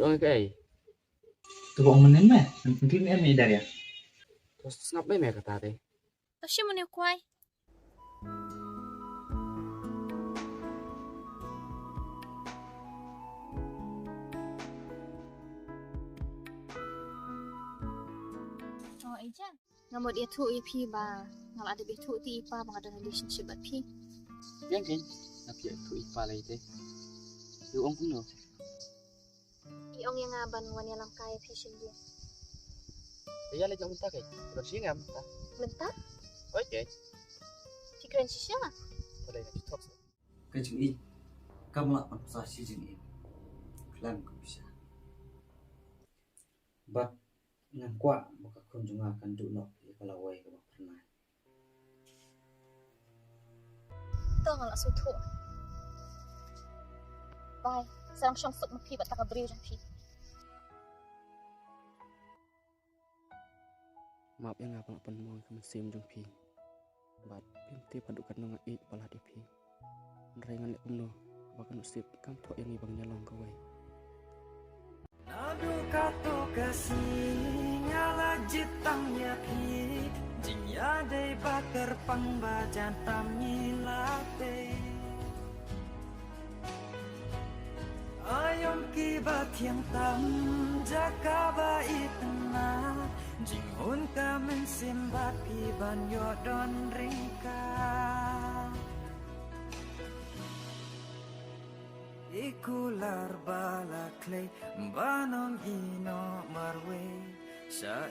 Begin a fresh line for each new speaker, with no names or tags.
Sambut orang ke
Tu bang menen meh, mungkin em dari ya.
terus ngapain ya kata teh?
Tashi mo ni kwai. Oh, Eja. Ngamot dia tu EP ba. Ngal ada dia tu ti ipa bang ada relationship bat pi.
Yang kan? Tapi itu ipalay teh. Yung orang kuno.
Iong yang ngaban wan yang kaya pi dia.
Kaya lagi minta kay. Terus sih ngam ta.
Bentar,
Oke.
pikiran si siapa?
Boleh nak talk.
Cái chữ y, câm lặng bằng sa si chữ y, làm cũng bisa. But nang kwa maka kunjunga akan duno ya kalau way ka pernah.
Tahu ngalak sutu. Bye. Sarang siyang foot mapi bat takabri rin pi.
Maaf yang ngapa nak penuh ke mesim jong pi. Bat pinti padukan nang ik pala di pi. Nrengan lek kumno. Bahkan usip kampok yang ibang nyalong ke way.
Nadu kato kasih nyala jitangnya pi. Jinya day bakar pangbajan tamilate. Ayom kibat yang tam jaka bait na. Jinghun ka mensimbat piban yodon ringka. Ikular balaklay banong ino marwe sa